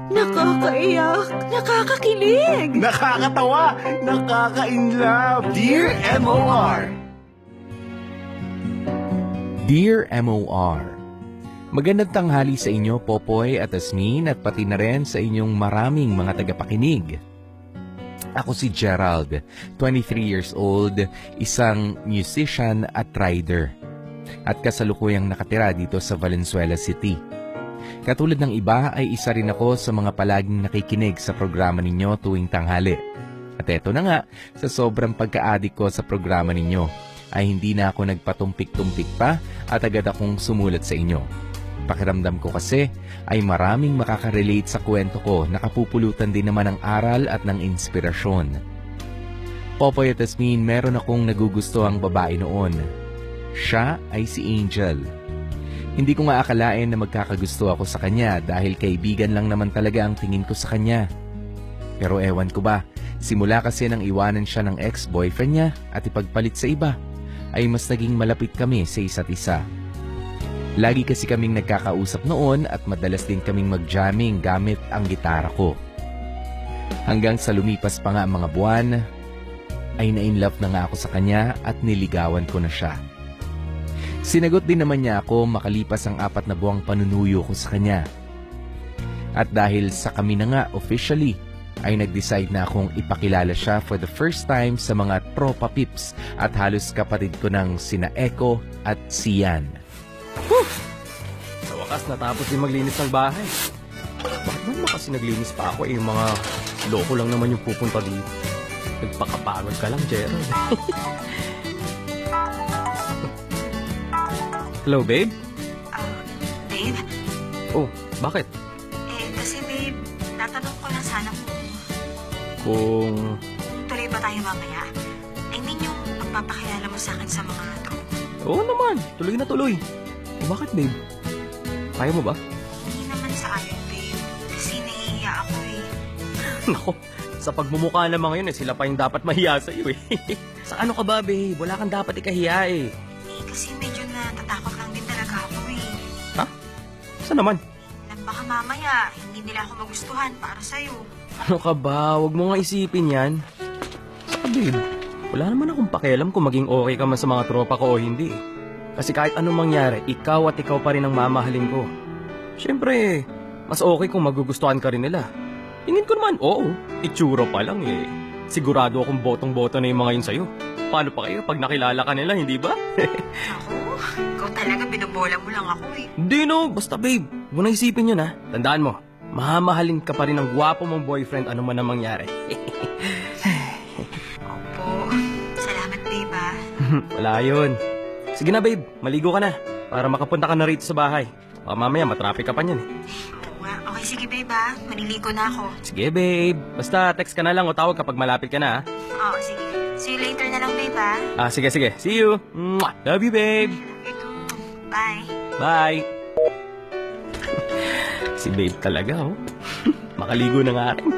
Nakakaiyak, nakakakilig. Nakakatawa, nakaka-inlove. Dear MOR. Dear MOR, magandang tanghali sa inyo, Popoy at Asmin, at pati na rin sa inyong maraming mga tagapakinig. Ako si Gerald, 23 years old, isang musician at rider, at kasalukuyang nakatira dito sa Valenzuela City. Katulad ng iba ay isa rin ako sa mga palaging nakikinig sa programa ninyo tuwing tanghali. At eto na nga, sa sobrang pagka-addict ko sa programa ninyo, ay hindi na ako nagpatumpik-tumpik pa at agad akong sumulat sa inyo. Pakiramdam ko kasi ay maraming makaka-relate sa kwento ko na kapupulutan din naman ng aral at ng inspirasyon. Popoy at Asmin, meron akong nagugustuhang babae noon. Siya ay si Angel. Hindi ko nga akalain na magkakagusto ako sa kanya dahil kaibigan lang naman talaga ang tingin ko sa kanya. Pero ewan ko ba, simula kasi nang iwanan siya ng ex-boyfriend niya at ipagpalit sa iba, ay mas naging malapit kami sa isa't isa. Lagi kasi kaming nagkakausap noon at madalas din kaming mag-jamming gamit ang gitara ko. Hanggang sa lumipas pa nga ang mga buwan, ay na-inlove na nga ako sa kanya at niligawan ko na siya. Sinagot din naman niya ako makalipas ang 4 na buwang panunuyo ko sa kanya. At dahil sa kami na nga officially, ay nag-decide na akong ipakilala siya for the first time sa mga tropa pips at halos kapatid ko ng sina Echo at Sian. Sa wakas natapos din maglinis ng bahay. Bakit naman kasi naglinis pa ako yung mga loko lang naman yung pupunta dito. Nagpakapagod ka lang, Gerald. Hello, babe? Babe? Oh, bakit? Kasi babe, tatanong ko lang sana Kung... tuloy ba tayo mamaya? I mean yung magpapakilala mo sa akin sa mga tropa. Oo naman, tuloy na tuloy. Oh, bakit, babe? Kaya mo ba? Hindi naman sa ayaw, babe. Kasi nahihiya ako eh. Nako, sa pagmumukha naman ngayon sila pa yung dapat mahiya sa iyo eh. Sa ano ka ba, babe? Wala kang dapat ikahiya eh. Kasi medyo natatakot lang din talaga ako eh. Ha? Saan naman? Alam baka mamaya, hindi nila ako magustuhan para sa'yo. Ano ka ba? Huwag mo nga isipin yan. Saka babe, wala naman akong pakialam kung maging okay ka man sa mga tropa ko o hindi. Kasi kahit anong mangyari, ikaw at ikaw pa rin ang mamahalin ko. Siyempre, mas okay kung magugustuhan ka rin nila. Tingin ko naman, oo. Itsura pa lang eh. Sigurado akong botong-boto na yung mga yun sa'yo. Paano pa kayo pag nakilala ka nila, hindi ba? Ako? Ikaw talaga, binobola mo lang ako eh. Hindi no, basta babe. Huwag mo na isipin yun ha. Tandaan mo, mamahalin ka pa rin ng gwapo mong boyfriend ano man ang mangyari. Opo. Salamat, babe ah. Wala yun. Sige na babe, maligo ka na. Para makapunta ka na rito sa bahay. Baka mamaya matraffic ka pa niyan eh. Oo nga. Okay, sige babe ah. Maliligo na ako. Sige babe, basta text ka na lang o tawag kapag malapit ka na ha. Oo, sige. See you later na lang, babe ah. Sige. See you. Mwah! Love you babe. Ito. Bye. Bye. Si babe talaga oh. Makaligo na nga rin.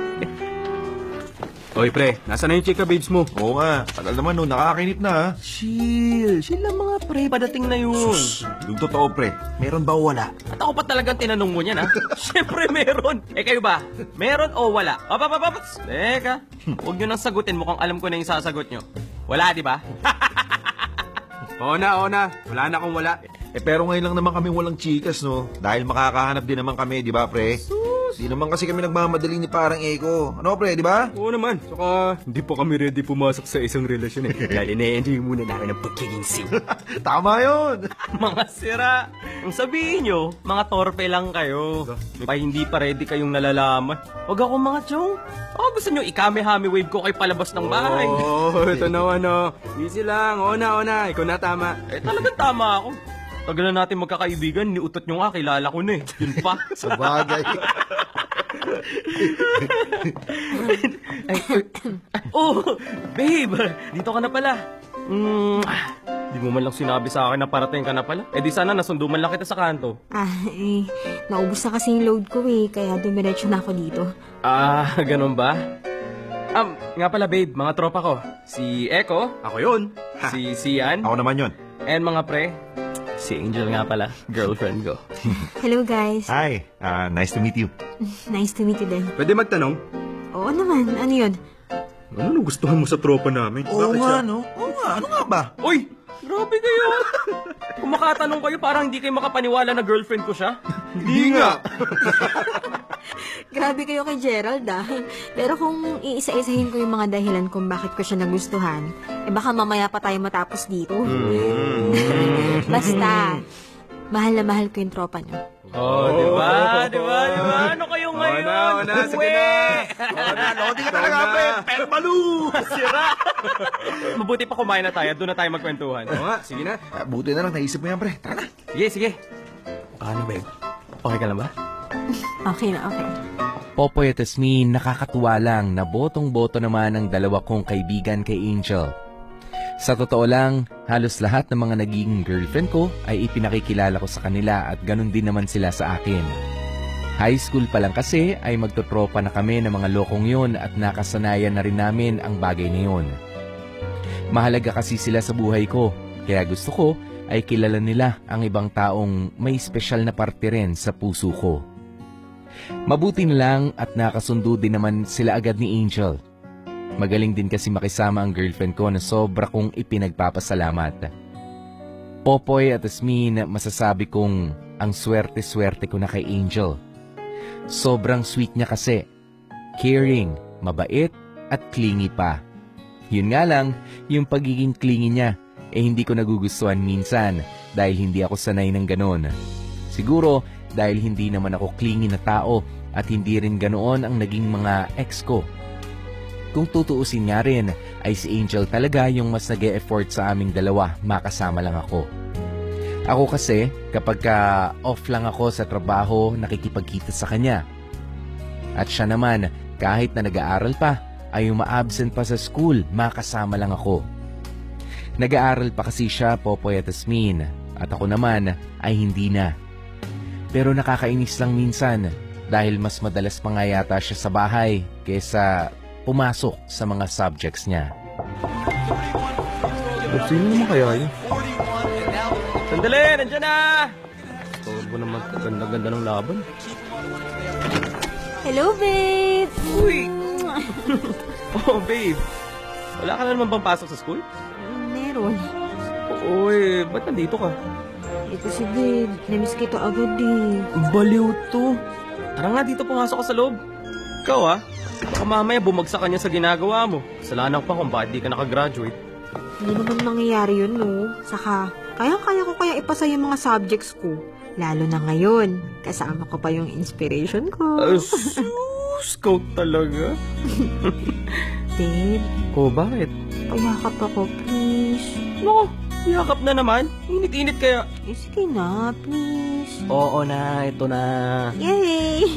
Oy pre, nasa na yung chika babes mo? Oo nga, tagal naman no, nakakainip na ha. Chill lang mga pre, padating na yun. Sus, yung totoo pre, meron ba o wala? At ako pa talagang tinanong mo niyan ha? Siyempre meron. Kayo ba? Meron o wala? Teka, huwag nyo nang sagutin, mukhang alam ko na yung sasagot nyo. Wala, di ba? Oo na. Wala na kung wala. Pero ngayon lang naman kami walang chikas no, dahil makakahanap din naman kami, di ba pre? Di naman kasi kami nagmamadali ni parang Eko. Ano pre, di ba? Oo naman. Saka, hindi pa kami ready pumasok sa isang relasyon eh. Dahil ine-enjoy muna namin ang pagiging single. Tama yun! Mga sira. Ang sabihin nyo, mga torpe lang kayo. Pa hindi pa ready kayong nalalaman. Huwag ako mga chong. Gusto nyo ikame-hami wave ko kay palabas ng bahay. Ito naman oh. Easy lang. Oo na. Ikaw na tama. Talagang tama ako. Tagal na natin magkakaibigan, niutot nyo nga, kilala ko na eh. Yun pa. Sa bagay. Babe, dito ka na pala. Di mo man lang sinabi sa akin na parating ka na pala. Di sana nasundo man lang kita sa kanto. Naubos na kasi yung load ko eh, kaya dumiretso na ako dito. Ganun ba? Nga pala babe, mga tropa ko. Si Echo, Ako yun. si Sian, Ako naman yun. and mga pre, si Angel nga pala, girlfriend ko. Hello guys. Hi, nice to meet you. Nice to meet you din. Pwede magtanong? Oo naman, ano yun? Ano nagustuhan mo sa tropa namin? Oo Bakit nga, siya? no? Oo nga, ano nga ba? Uy! Grabe kayo! Kung makatanong kayo, parang hindi kayo makapaniwala na girlfriend ko siya. Hindi nga. Grabe kayo kay Gerald Pero kung iisa-isahin ko yung mga dahilan kung bakit ko siya nagustuhan, baka mamaya pa tayo matapos dito. Basta, mahal na mahal ko yung tropa niyo. Oh, di ba? Di ba? Di ba? Ano kayo ngayon? Sige na. Lodi ka talaga, pre. Permalu! Sira! Mabuti pa kumain na tayo. Doon na tayo magkwentuhan. Oo nga, sige na. Buti na lang, naisip mo yan, pre. Tara na. Sige, sige. Ano, babe? Okay ka lang ba? Okay na, okay. Popoy at Tasmin, nakakatuwa lang na botong-boto naman ang dalawa kong kaibigan kay Angel. Sa totoo lang, halos lahat ng mga naging girlfriend ko ay ipinakikilala ko sa kanila at ganun din naman sila sa akin. High school pa lang kasi ay magtotropa na kami ng mga lokong yon at nakasanayan na rin namin ang bagay na yun. Mahalaga kasi sila sa buhay ko, kaya gusto ko ay kilala nila ang ibang taong may espesyal na parte rin sa puso ko. Mabuti na lang at nakasundo din naman sila agad ni Angel. Magaling din kasi makisama ang girlfriend ko na sobra kong ipinagpapasalamat. Popoy at Tasmin, masasabi kong ang swerte-swerte ko na kay Angel. Sobrang sweet niya kasi. Caring, mabait, at clingy pa. Yun nga lang, yung pagiging clingy niya, hindi ko nagugustuhan minsan dahil hindi ako sanay ng ganon. Siguro dahil hindi naman ako clingy na tao at hindi rin ganoon ang naging mga ex ko. Kung tutuusin nga rin, ay si Angel talaga yung mas nag-e-effort sa aming dalawa, makasama lang ako. Ako kasi, kapag off lang ako sa trabaho, nakikipagkita sa kanya. At siya naman, kahit na nag-aaral pa, ay uma-absent pa sa school, makasama lang ako. Nag-aaral pa kasi siya, Popoy at Tasmin, at ako naman ay hindi na. Pero nakakainis lang minsan, dahil mas madalas pa nga yata siya sa bahay, kesa pumasok sa mga subjects niya. Sino naman kaya yun? Sandali! Nandiyan na! Sorbo naman. Ganda-ganda ng laban. Hello, babe! Uy! Oh, babe. Wala ka na naman bang pasok sa school? Meron. Uy, ba't nandito ka? Kasi babe, namiss kita agad Baliw to. Tara nga dito, pumasok ka sa loob. Ikaw baka mamaya bumagsak ka niya sa ginagawa mo. Kasalanan pa kung bakit di ka nakagraduate. Hindi naman mangyayari yun, no? Saka, kaya ko kaya ipasa yung mga subjects ko. Lalo na ngayon, kasama ko pa yung inspiration ko. Scout talaga. Babe, Oh, bakit? payakap ako, please. Nako, yakap na naman. Init-init kaya. Sige na, please. Oo na, ito na. Yay!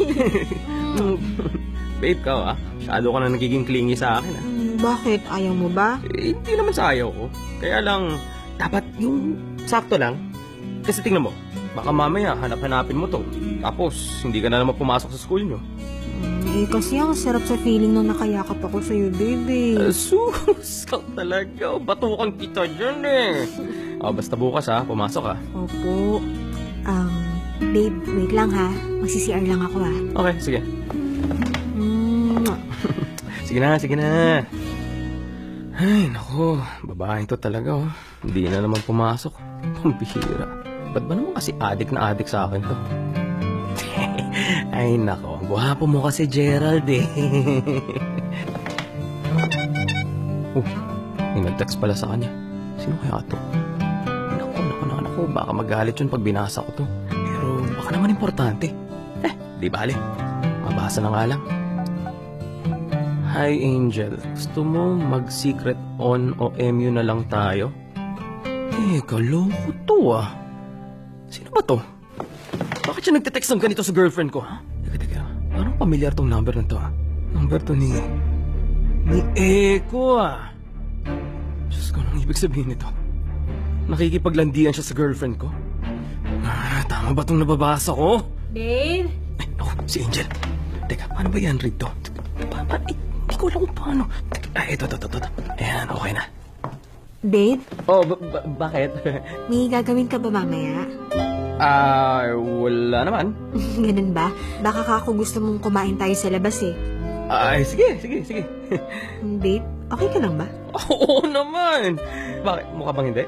Babe, ka masyado ka na nagiging clingy sa akin Bakit? Ayaw mo ba? Hindi naman sa ayaw ko. Kaya lang, dapat yung sakto lang. Kasi tingnan mo, baka mamaya hanap-hanapin mo to. Tapos, hindi ka na naman pumasok sa school nyo. Kasi ang sarap sa feeling nung nakayakap ako sa'yo, baby. Sus, ka talaga. Batukan kita dyan basta bukas pumasok ka. Opo. Babe, wait lang ha. Magsi-CR lang ako ha. Okay, sige. Sige na. Ay, naku. Babaeng to talaga Hindi na naman pumasok. Ang bihira. Ba't ba naman kasi adik na adik sa akin to? Ay, nako. Guwapo mo kasi, Gerald may nag-text pala sa kanya. Sino kaya to? Naku. Baka magalit yun pag binasa ko to. Pero baka naman importante. Di bale. Mabasa na nga lang. Hi, Angel. Gusto mo mag-secret on o MU na lang tayo? Kaloko to Sino ba to? Bakit siya nagte-text ng ganito sa girlfriend ko? Teka. Parang pamilyar tong number na to Number to ni Eko Diyos ko, anong ibig sabihin nito? Nakikipaglandian siya sa girlfriend ko? Tama ba tong nababasa ko? Babe? Ay, naku, si Angel. Teka, paano ba yan, Rito? Hindi ko alam kung paano. Ito. Ayan, okay na. Babe, Oh, bakit? may gagawin ka ba mamaya? Wala naman. Ganun ba? Baka kako gusto mong kumain tayo sa labas eh. Ay, sige. Babe, okay ka lang ba? Oo naman. Bakit? Mukha bang hindi?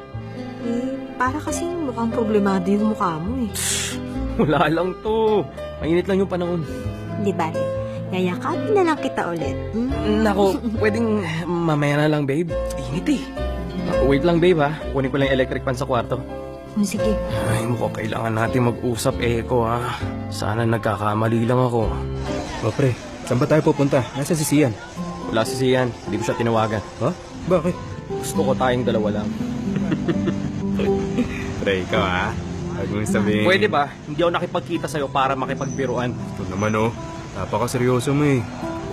Para kasi mukhang problemado yung mukha mo eh. Wala lang to. Mainit lang yung panahon. Di ba? Yayakapin na lang kita ulit. Nako, pwedeng mamaya na lang, babe. Init eh. Wait lang, babe, ha? Kunin ko lang yung electric fan sa kwarto. Sige. Ay, mukhang kailangan natin mag-usap, Eko, ha? Sana nagkakamali lang ako. O pre, saan ba tayo pupunta? Nasa si Sian. Wala si Sian. Hindi ko siya tinawagan. Ha? Bakit? Gusto ko tayong dalawa lang. Pre, ikaw ha? Huwag mong sabihin. Pwede ba? Hindi ako nakipagkita sa'yo para makipagbiruan. Ito naman oh. Napakaseryoso mo eh.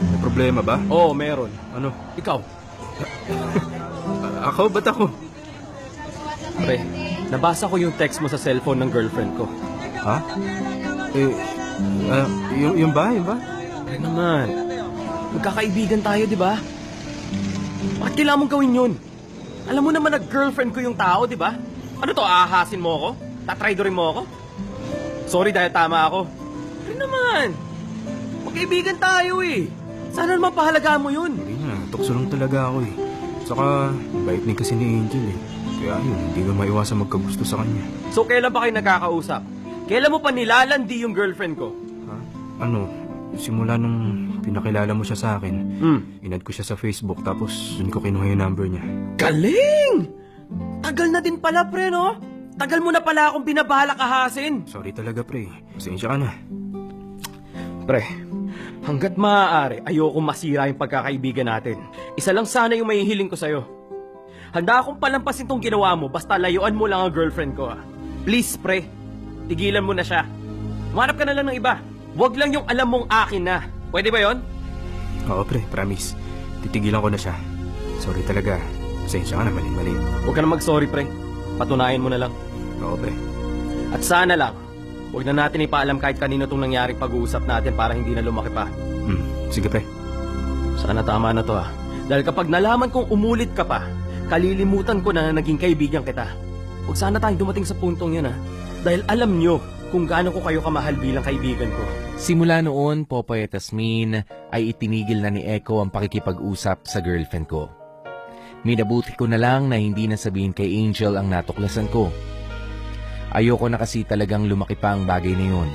May problema ba? Oo, meron. Ano? Ikaw. Ako? Ba't ako? Pre, nabasa ko yung text mo sa cellphone ng girlfriend ko. Ha? Yung ba? Pre naman. Magkakaibigan tayo, di ba? Bakit kailangan mong gawin yun? Alam mo naman na girlfriend ko yung tao, di ba? Ano to, aahasin mo ako? Tatraidorin mo ako? Sorry dahil tama ako. Pre naman. Magkaibigan tayo eh. Sana naman pahalagaan mo yun. Hindi na, tukso lang talaga ako eh. Saka, bait din kasi ni Angel eh. Kaya yun, hindi ko maiwasan magkagusto sa kanya. So kailan ba kayo nagkakausap? Kailan mo pa nilalandi yung girlfriend ko? Ha? Ano? Simula nung pinakilala mo siya sa akin, inad ko siya sa Facebook tapos dun ko kinuha yung number niya. Galing! Tagal na din pala, pre, no? Tagal mo na pala akong binabalak ahasin. Sorry talaga pre, pasensya ka na. Pre, hanggat maaari, ayoko masira yung pagkakaibigan natin. Isa lang sana yung mahihiling ko sa'yo. Handa akong palampasin tong ginawa mo, basta layuan mo lang ang girlfriend ko, ha? Please, pre, tigilan mo na siya. Umanap ka na lang ng iba. Huwag lang yung alam mong akin na. Pwede ba yon? Oo pre, promise. Titigilan ko na siya. Sorry talaga. Pasensya ka na, mali. Huwag ka na mag-sorry, pre. Patunayan mo na lang. Oo pre. At sana lang, huwag na natin ipaalam kahit kanino itong nangyaring pag-uusap natin para hindi na lumaki pa. Sige pre. Sana tama na to, ha. Dahil kapag nalaman kong umulit ka pa, kalilimutan ko na naging kaibigan kita. Huwag sana tayong dumating sa puntong yun, ha. Dahil alam nyo kung gaano ko kayo kamahal bilang kaibigan ko. Simula noon, Popoy at Tasmin ay itinigil na ni Eko ang pakikipag-usap sa girlfriend ko. Minabuti ko na lang na hindi na sabihin kay Angel ang natuklasan ko. Ayoko na kasi talagang lumaki pa ang bagay na yun.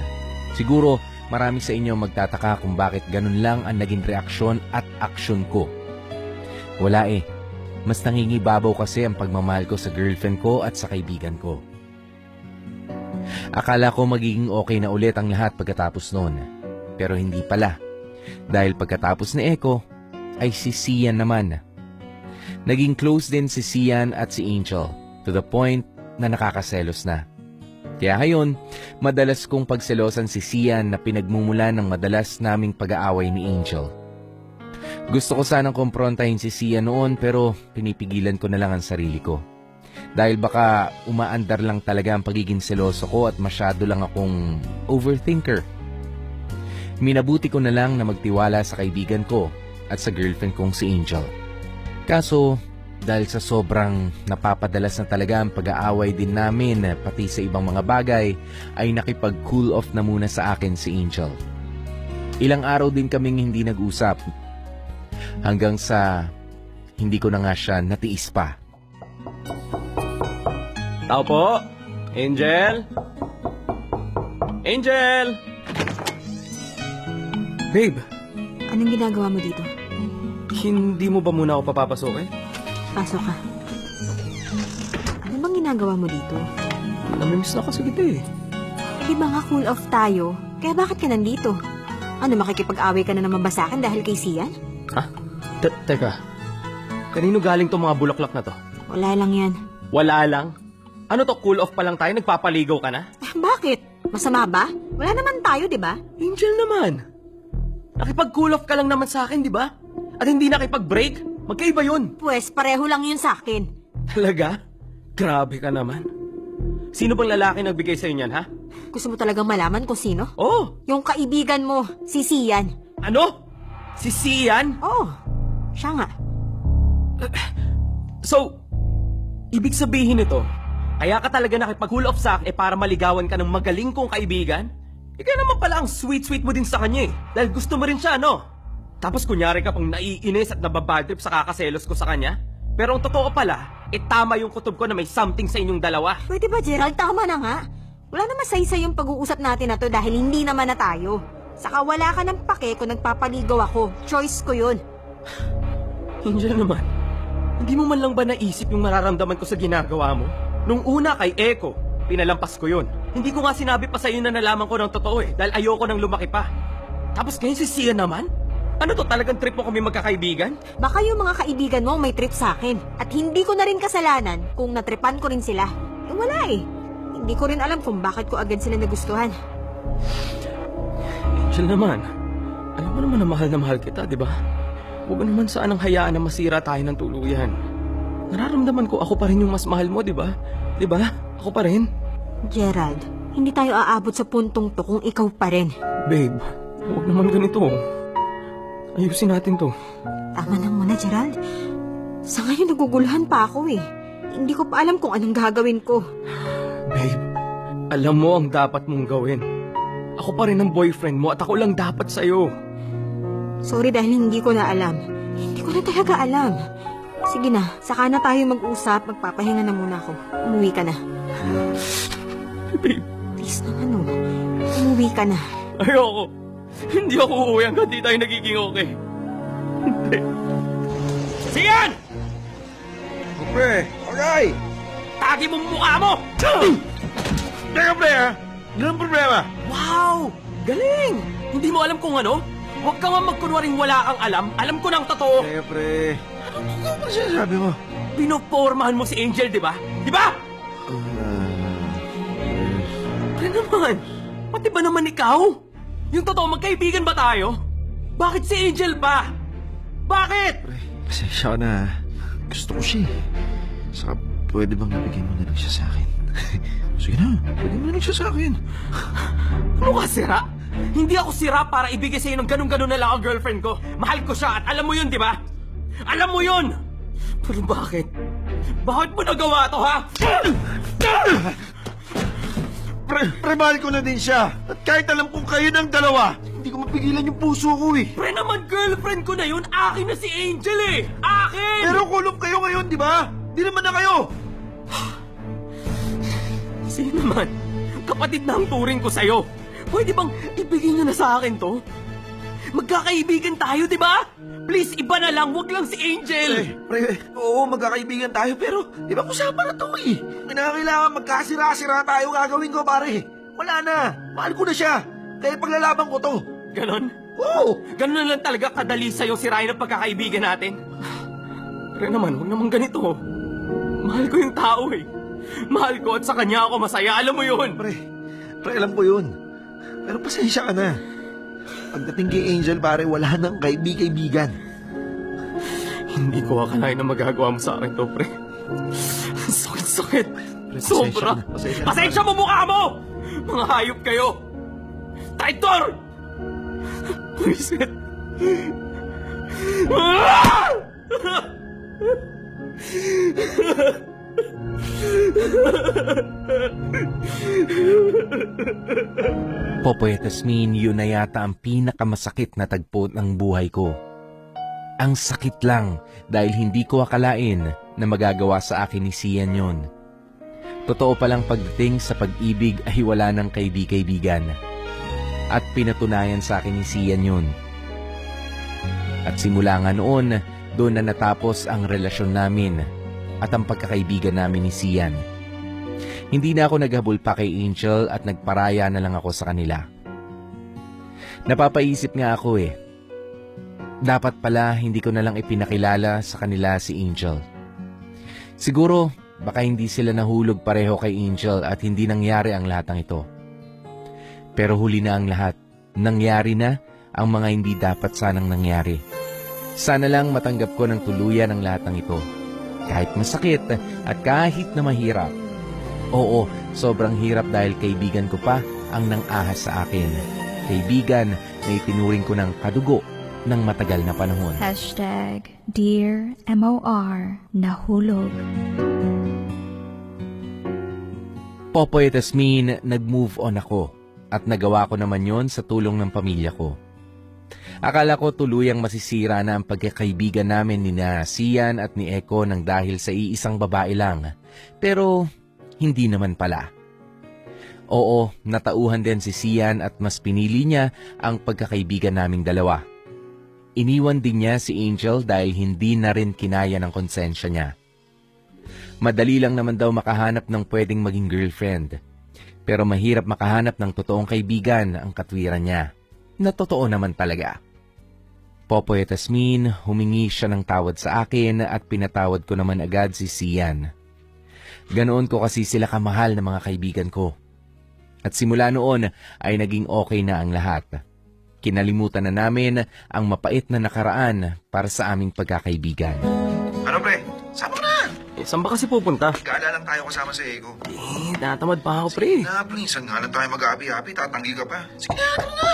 Siguro marami sa inyo magtataka kung bakit ganun lang ang naging reaksyon at aksyon ko. Wala eh. Mas nangingibabaw kasi ang pagmamahal ko sa girlfriend ko at sa kaibigan ko. Akala ko magiging okay na ulit ang lahat pagkatapos noon. Pero hindi pala. Dahil pagkatapos ni Eko, ay si Sian naman. Naging close din si Sian at si Angel, to the point na nakakaselos na. Kaya ngayon, madalas kong pagselosan si Sian na pinagmumulan ng madalas naming pag-aaway ni Angel. Gusto ko sanang kumprontahin si Sian noon pero pinipigilan ko na lang ang sarili ko. Dahil baka umaandar lang talaga ang pagiging seloso ko at masyado lang akong overthinker. Minabuti ko na lang na magtiwala sa kaibigan ko at sa girlfriend kong si Angel. Kaso, dahil sa sobrang napapadalas na talaga ang pag-aaway din namin pati sa ibang mga bagay, ay nakipag-cool off na muna sa akin si Angel. Ilang araw din kaming hindi nag-usap. Hanggang sa hindi ko na nga siya natiis pa. Tao po? Angel? Angel! Babe, Anong ginagawa mo dito? hindi mo ba muna ako papapasukin? Pasok ka. Ano bang ginagawa mo dito? Namimiss na kasi kita eh. Di ba nga cool off tayo? Kaya bakit ka nandito? Ano, makikipag-away ka na naman ba sa akin dahil kay Sian? Ha? Teka, kanino galing tong mga bulaklak na to? Wala lang yan. Wala lang? Ano to, cool off pa lang tayo? Nagpapaligaw ka na? Bakit? Masama ba? Wala naman tayo, di ba? Angel naman. Nakipag-cool off ka lang naman sa akin, di ba? At hindi nakipag-break? Magkaiba yun. Pwes, pareho lang yun sa akin. Talaga? Grabe ka naman. Sino bang lalaki nagbigay sa'yo niyan, ha? Gusto mo talagang malaman kung sino? Oh! Yung kaibigan mo, si Sian. Ano? Si Sian? Oh, siya nga. So, ibig sabihin nito, Kaya ka talaga nakipag-hull off sa akin para maligawan ka ng magaling kong kaibigan? Ikaw naman pala ang sweet-sweet mo din sa kanya eh. Dahil gusto mo rin siya, no? Tapos kunyari ka pang naiinis at nababadrip sa kakaselos ko sa kanya? Pero ang totoo pala, tama yung kutob ko na may something sa inyong dalawa. Pwede ba, Gerald? Tama na nga. Wala naman saysay yung pag-uusap natin na to dahil hindi naman na tayo. Saka wala ka ng pake kung nagpapaligaw ako. Choice ko yun. Angel naman, hindi mo man lang ba naisip yung mararamdaman ko sa ginagawa mo? Nung una kay Echo, pinalampas ko yun. Hindi ko nga sinabi pa sa'yo na nalaman ko ng totoo eh, dahil ayoko nang lumaki pa. Tapos ngayon si Sia naman? Ano to, talagang trip mo kami magkakaibigan? Baka yung mga kaibigan mo may trip sa akin. At hindi ko na rin kasalanan kung natripan ko rin sila. Eh wala eh. Hindi ko rin alam kung bakit ko agad sila nagustuhan. Angel naman, alam mo naman na mahal kita, di ba? Huwag naman sanang hayaan na masira tayo ng tuluyan. Nararamdaman ko ako pa rin yung mas mahal mo, di ba? Di ba? Ako pa rin. Gerald, hindi tayo aabot sa puntong to kung ikaw pa rin. Babe, huwag naman ganito. Ayusin natin to. Tama na muna, Gerald. Sa ngayon naguguluhan pa ako eh. Hindi ko pa alam kung anong gagawin ko. Babe, alam mo ang dapat mong gawin. Ako pa rin ang boyfriend mo at ako lang dapat sa'yo. Sorry dahil hindi ko na alam. Hindi ko na talaga alam. Sige na, saka na tayo mag-usap. Magpapahinga na muna ako. Umuwi ka na. Babe, Please naman oh. Umuwi ka na. ayoko. Hindi ako uuwi hanggang di tayo nagiging okay. Hindi. Siyan! Pre, okay! Tagi mo mukha mo! Teka, pre, ha? Ganun problema. Wow! Galing! Hindi mo alam kung ano? Huwag ka nga magkunwaring wala kang alam. Alam ko ng totoo. Teka, pre. Ano ba sinasabi mo? Pinopormahan mo si Angel, di ba? Di ba? Pre naman, pati ba naman ikaw? Yung totoo, magkaibigan ba tayo? Bakit si Angel pa? Bakit? Pre, pasensya ka na, ha? Gusto ko siya, eh. Saka, pwede bang nabigyan mo na lang siya sa akin? Sige na, pwede mo na lang siya sa akin. Ano ka sira? Hindi ako sira para ibigay sa'yo ng ganun-ganun na lang ang girlfriend ko. Mahal ko siya at alam mo yun, di ba? Alam mo yun! Pero bakit? Bakit mo nagawa to, ha? Pre, mahal ko na din siya. At kahit alam kong kayo ng dalawa, hindi ko mapigilan yung puso ko, eh. Pre naman, girlfriend ko na yun. Akin na si Angel, eh. Akin! Pero kulong kayo ngayon, di ba? Di naman na kayo. Sino naman? Kapatid na ang turing ko sa'yo. Pwede bang ibigay niyo na sa akin to? Magkakaibigan tayo, di ba? Please, iba na lang. Wag lang si Angel. Pre, oo, magkakaibigan tayo, pero di ba usapan na to, eh. Kailangan magkasira-sira tayo gagawin ko, pare. Wala na. Mahal ko na siya. Kaya paglalaban ko to. Ganon? Oo. Ganon na lang talaga kadali sa'yo sirain ang pagkakaibigan natin. Pero naman, huwag naman ganito. Mahal ko yung tao, eh. Mahal ko at sa kanya ako masaya. Alam mo yun. Pre, alam ko yun. Pero pasensya ka na. Pagdating kay Angel, pare, wala nang kaibigan. Hindi ko akalain na magagawa mo sa akin to, pre. Sakit-sakit. Sobra. Pasensya mo mukha mo! Mga hayop kayo! Traitor! Reset. Popoy at Tasmin, yun na yata ang pinakamasakit na tagpo ng buhay ko. Ang sakit lang dahil hindi ko akalain na magagawa sa akin ni Sian yun. Totoo palang pagdating sa pag-ibig ay wala ng kaibigan. At pinatunayan sa akin ni Sian yun. At simula nga noon, doon na natapos ang relasyon namin at ang pagkakaibigan namin ni Sian. Hindi na ako naghabol pa kay Angel at nagparaya na lang ako sa kanila. Napapaisip nga ako eh. Dapat pala hindi ko na lang ipinakilala sa kanila si Angel. Siguro baka hindi sila nahulog pareho kay Angel at hindi nangyari ang lahat ng ito. Pero huli na ang lahat. Nangyari na ang mga hindi dapat sanang nangyari. Sana lang matanggap ko ng tuluyan ang lahat ng ito. Kahit masakit at kahit na mahirap. Oo, sobrang hirap dahil kaibigan ko pa ang nang-ahas sa akin. Kaibigan na itinuring ko ng kadugo ng matagal na panahon. #Dear MOR Nahulog. Popoy at Asmin, nag-move on ako at nagawa ko naman yon sa tulong ng pamilya ko. Akala ko tuluyang masisira na ang pagkakaibigan namin ni Sian at ni Eko nang dahil sa iisang babae lang. Pero hindi naman pala. Oo, natauhan din si Sian at mas pinili niya ang pagkakaibigan naming dalawa. Iniwan din niya si Angel dahil hindi na rin kinaya ng konsensya niya. Madali lang naman daw makahanap ng pwedeng maging girlfriend. Pero mahirap makahanap ng totoong kaibigan ang katwiran niya. Na totoo naman talaga. Popoy at Asmin, humingi siya ng tawad sa akin at pinatawad ko naman agad si Sian. Ganoon ko kasi sila kamahal na mga kaibigan ko. At simula noon ay naging okay na ang lahat. Kinalimutan na namin ang mapait na nakaraan para sa aming pagkakaibigan. Ano pre? Sama na! Saan ba kasi pupunta? Gala lang tayo kasama sa Ego. Natamad pa ako, pre. Na, please. Saan nga lang tayo mag-happy-happy? Tatanggi ka pa. Sige na, tara na!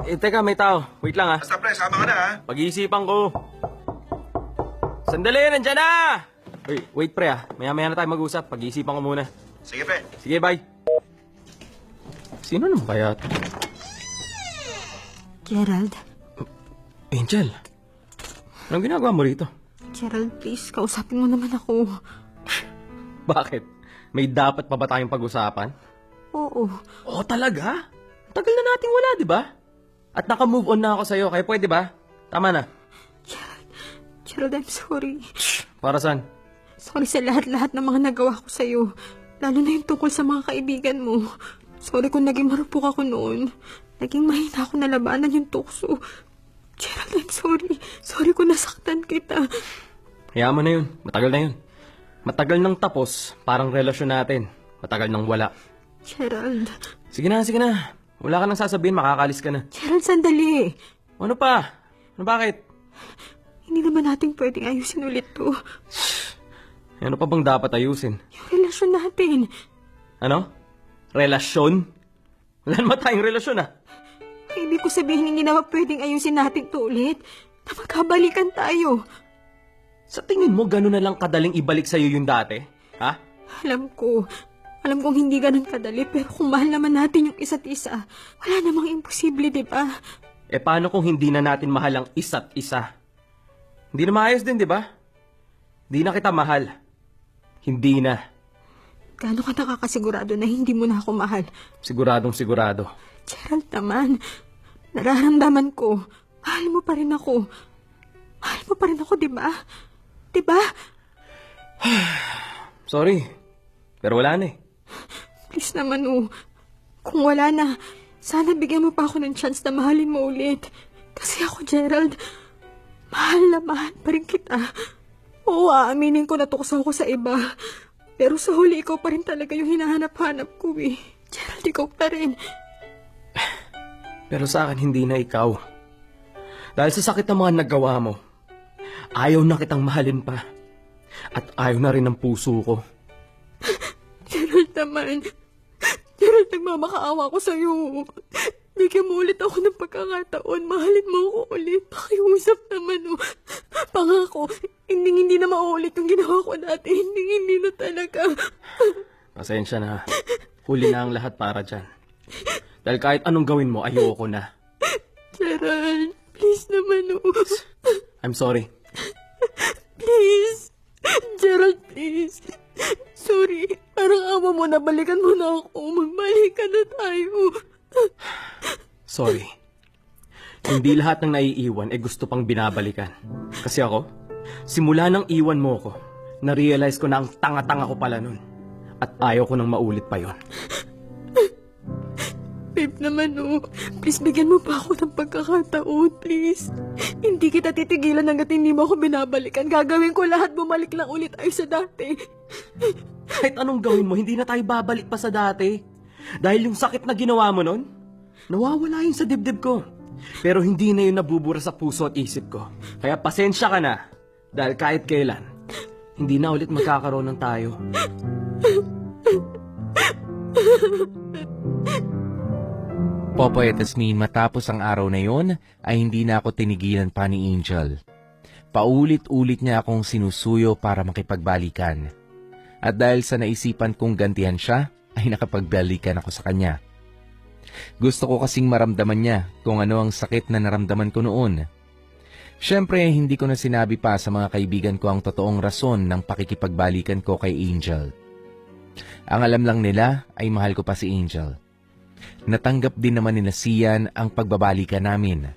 Teka, may tao. Wait lang, ha. Basta pre, sama ka na ha. Pag-iisipan ko. Sandali, nandyan na! Wait, pre, ha. Maya-maya na tayo mag-usap. Pag-iisipan ko muna. Sige pre. Sige, bye. Sino naman kaya? Gerald? Angel, anong ginagawa mo rito? Gerald, please, kausapin mo naman ako. Bakit? May dapat pa ba tayong pag-usapan? Oo. Oh, talaga? Tagal na nating wala, di ba? At naka-move on na ako sa'yo, kaya pwede ba? Tama na. Gerald, I'm sorry. Para saan? Sorry sa lahat-lahat ng mga nagawa ko sa'yo. Lalo na yung tungkol sa mga kaibigan mo. Sorry kung naging marupok ako noon. Naging mahina ako na labanan yung tukso. Gerald, I'm sorry. Sorry kung nasaktan kita. Hayaan mo na yun. Matagal na yun. Matagal nang tapos, parang relasyon natin. Matagal nang wala. Gerald. Sige na. Wala ka nang sasabihin, makakalis ka na. Gerald, sandali. Ano pa? Ano bakit? Hindi naman natin pwedeng ayusin ulit to. Ano pa bang dapat ayusin? Yung relasyon natin. Ano? Relasyon? Wala naman tayong relasyon, ah. Hindi ko sabihin hindi naman pwedeng ayusin natin to ulit. Na magkabalikan tayo. Sa tingin mo, gano'n na lang kadaling ibalik sa'yo yung dati? Ha? Alam kong hindi ganun kadali, pero kung mahal naman natin yung isa't isa, wala namang imposible, di ba? Paano kung hindi na natin mahal ang isa't isa? Hindi na maayos din, di ba? Hindi na kita mahal. Hindi na. Gaano ka nakakasigurado na hindi mo na ako mahal? Siguradong sigurado. Gerald naman, nararamdaman ko, mahal mo pa rin ako. Mahal mo pa rin ako, di ba? Di ba? Sorry, pero wala na eh. Please naman, kung wala na, sana bigyan mo pa ako ng chance na mahalin mo ulit. Kasi ako, Gerald, mahal na mahal pa rin kita. Oo, aaminin ko na tukso ako sa iba. Pero sa huli, ikaw pa rin talaga yung hinahanap-hanap ko eh. Gerald, ikaw pa rin. Pero sa akin, hindi na ikaw. Dahil sa sakit ng mga nagawa mo, ayaw na kitang mahalin pa. At ayaw na rin ng puso ko. Gerald naman. Gerald, nagmamakaawa ko sa'yo. Bigyan mo ulit ako ng pagkakataon. Mahalin mo ako ulit. Pakiusap naman, Pangako, hindi na maulit yung ginawa ko dati. Hindi na talaga. Pasensya na. Huli na ang lahat para dyan. Dahil kahit anong gawin mo, ayoko na. Gerald, please naman, I'm sorry. Please. Gerald, please. Sorry. Parang awa mo na. Balikan mo na ako. Magbalikan na tayo. Sorry. Hindi lahat ng naiiwan gusto pang binabalikan. Kasi ako, simula nang iwan mo ko, na-realize ko na ang tanga-tanga ko pala nun. At ayaw ko nang maulit pa yon. Babe naman, please bigyan mo pa ako ng pagkakataon, please. Hindi kita titigilan hanggat hindi mo ako binabalikan. Gagawin ko lahat, bumalik lang ulit tayo sa dati. Kahit anong gawin mo, hindi na tayo babalik pa sa dati. Dahil yung sakit na ginawa mo nun, nawawala yun sa dibdib ko. Pero hindi na yun nabubura sa puso at isip ko. Kaya pasensya ka na. Dahil kahit kailan, hindi na ulit magkakaroon ng tayo. Popoy at Asmin, matapos ang araw na yon, ay hindi na ako tinigilan pa ni Angel. Paulit-ulit niya akong sinusuyo para makipagbalikan. At dahil sa naisipan kong gantihan siya, ay nakapagbalikan ako sa kanya. Gusto ko kasing maramdaman niya kung ano ang sakit na naramdaman ko noon. Siyempre, hindi ko na sinabi pa sa mga kaibigan ko ang totoong rason ng pakikipagbalikan ko kay Angel. Ang alam lang nila ay mahal ko pa si Angel. Natanggap din naman ni Sian ang pagbabalikan namin.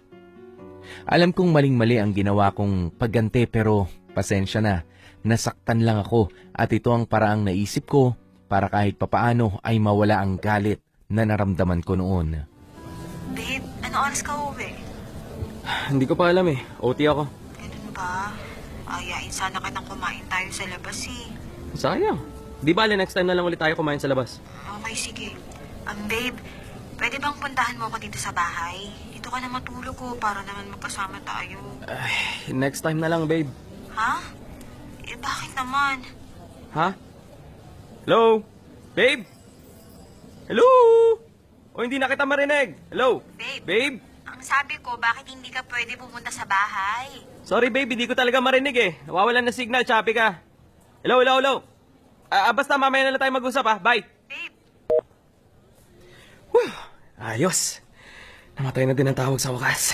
Alam kong maling-mali ang ginawa kong pagganti pero pasensya na. Nasaktan lang ako at ito ang paraang naisip ko para kahit papaano ay mawala ang galit na naramdaman ko noon. Babe, ano oras ka uwi? Hindi ko pa alam eh. OT ako. Ganun ba? Ayain sana kitang kumain tayo sa labas eh. Sayang. Di bale, next time na lang ulit tayo kumain sa labas. Okay, sige. Babe, pwede bang puntahan mo ako dito sa bahay? Dito ka na matulog ko para naman magkasama tayo. Next time na lang, babe. Ha? Eh, bakit naman? Ha? Hello? Babe? Hello? O hindi na kita marinig? Hello? Babe? Babe? Ang sabi ko, bakit hindi ka pwede pumunta sa bahay? Sorry, babe. Hindi ko talaga marinig eh. Nawawalan na signal. Choppy ka. Hello, hello, hello. Basta mamaya na lang tayo mag-usap ha. Bye. Babe? Ayos. Namatay na din ang tawag sa wakas.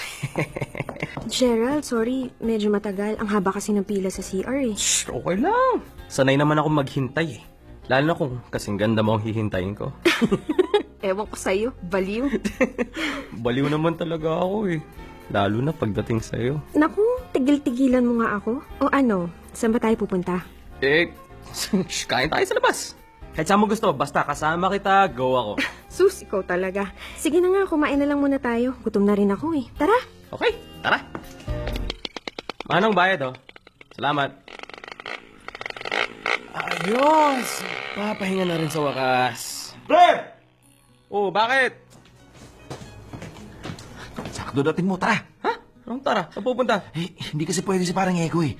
Gerald, sorry. Medyo matagal. Ang haba kasi ng pila sa CR eh. Shh, okay lang. Sanay naman ako maghintay eh. Lalo na kung kasing ganda mo ang hihintayin ko. Ewan ko sa'yo. Baliw. Baliw naman talaga ako eh. Lalo na pagdating sa'yo. Naku, tigil-tigilan mo nga ako. O ano, saan ba tayo pupunta? Eh, kain tayo sa labas. Kahit saan mo gusto, basta kasama kita, go ako. Sus, ikaw talaga. Sige na nga, kumain na lang muna tayo. Gutom na rin ako eh. Tara! Okay, tara. Manong bayad oh. Salamat. Ayos! Papahinga na rin sa wakas. Pre! Oh, bakit? Sakto dating mo, tara. Ha? Anong tara? Saan pupunta? Eh, hindi kasi pwede si parang Eko eh.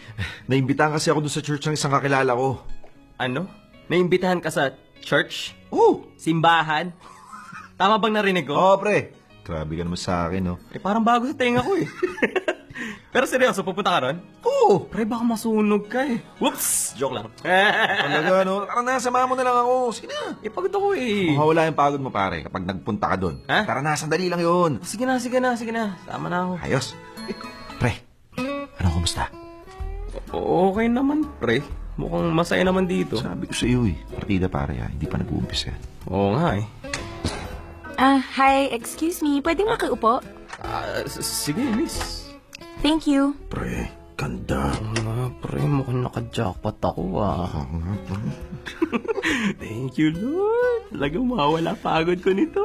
Naimbitahan kasi ako doon sa church ng isang kakilala ko. Ano? Naimbitahan ka sa church? Oo! Simbahan? Tama bang narinig ko? Oo, pre. Grabe ka naman sa akin, no? Eh, parang bago sa tenga ko eh. Pero seryoso, pupunta ka ron? Oo! Pre, baka masunog ka eh. Whoops! Joke lang. Talaga, no? Tara na, samahan mo na lang ako. Sige na. Eh, pagod ako eh. Mawala yung pagod mo, pare, kapag nagpunta ka doon. Ha? Tara na, sandali lang yun. Sige na, sige na, sige na. Tama na ako. Ayos. Pre, ano, kumusta? Okay naman, pre. Mukhang masaya naman dito. Sabi ko sa iyo eh. Partida, pare, ha? Hindi pa nag-uumpisa. Oo nga eh. Hi, excuse me. Pwede makiupo? Sige, miss. Thank you. Pre, ganda. Pre, mukhang naka-jackpot ako Thank you, Lord. Talagang mawala pagod ko nito.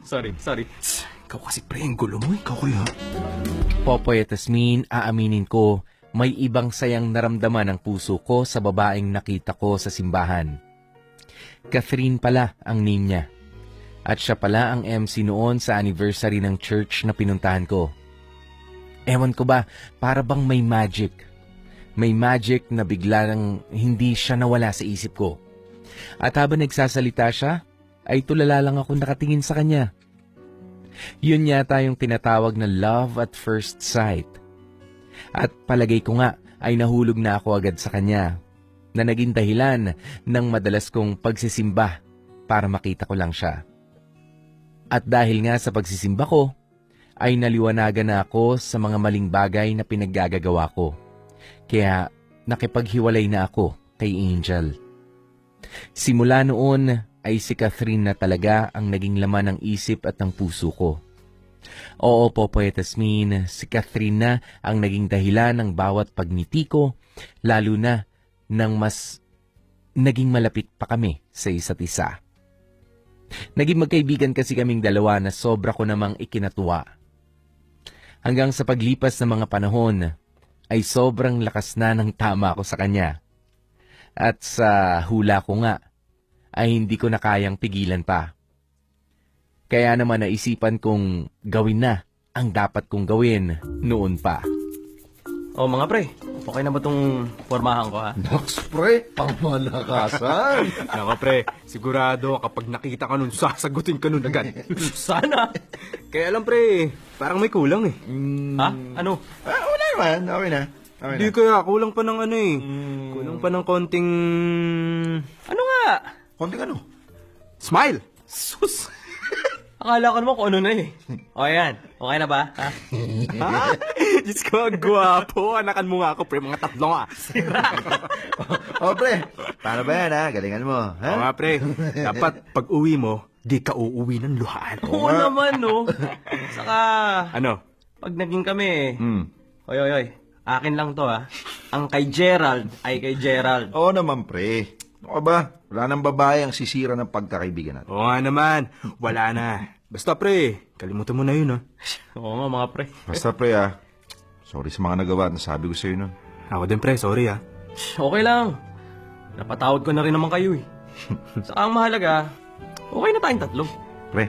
sorry. Ikaw kasi, pre, ang gulo mo eh. Ikaw kuya. Popoy at Tasmin, aaminin ko, may ibang sayang naramdaman ang puso ko sa babaeng nakita ko sa simbahan. Catherine pala ang name niya. At siya pala ang MC noon sa anniversary ng church na pinuntahan ko. Ewan ko ba, para bang may magic. May magic na bigla nang hindi siya nawala sa isip ko. At habang nagsasalita siya, ay tulala lang ako nakatingin sa kanya. Yun yata yung tinatawag na love at first sight. At palagay ko nga ay nahulog na ako agad sa kanya, na naging dahilan ng madalas kong pagsisimba para makita ko lang siya. At dahil nga sa pagsisimba ko, ay naliwanagan na ako sa mga maling bagay na pinaggagawa ko. Kaya nakipaghiwalay na ako kay Angel. Simula noon ay si Catherine na talaga ang naging laman ng isip at ng puso ko. Oo, Popoy at Tasmin, si Catherine na ang naging dahilan ng bawat pagngiti ko, lalo na nang mas naging malapit pa kami sa isa't isa. Naging magkaibigan kasi kaming dalawa na sobra ko namang ikinatuwa. Hanggang sa paglipas ng mga panahon, ay sobrang lakas na ng tama ko sa kanya. At sa hula ko nga, ay hindi ko na kayang pigilan pa. Kaya naman naisipan kong gawin na ang dapat kong gawin noon pa. Oh, mga pre, okay na ba tong formahan ko ha? Nox, pre, pangmalakasan. Naka pre, sigurado kapag nakita ka nun, sasagutin ka nun agad. Sana! Kaya lang pre, parang may kulang eh. Ha? Ano? Wala naman, okay na. Okay Di na. kaya, kulang pa ng ano eh. Kulang pa ng konting... Ano nga? Konting ano? Smile! Sus! Akala ko naman kung ano na eh. O yan, okay na ba? Ha? Ha? Diyos ko, gwapo. Anakan mo nga ako, pre. Mga tatlo nga. Oh, pre. Paano ba yan, ha? Galingan mo, ha? Oo nga, pre. Dapat pag uwi mo, di ka uuwi ng luhaan. Oo naman, no? Saka, Ano? pag naging kami, Hmm. oy, akin lang to ha. Ang kay Gerald ay kay Gerald. Oo naman, pre. Ano ka ba? Wala nang babae ang sisira ng pagkakaibigan natin. Oo nga naman. Wala na. Basta, pre. Kalimutan mo na yun, ha? Oo nga mga pre. Basta, pre, sorry sa mga nagawa at nasabi ko sa'yo nun. Ako din, pre. Sorry, ha? Okay lang. Napatawad ko na rin naman kayo eh. Saka ang mahalaga, okay na tayong tatlo. Pre,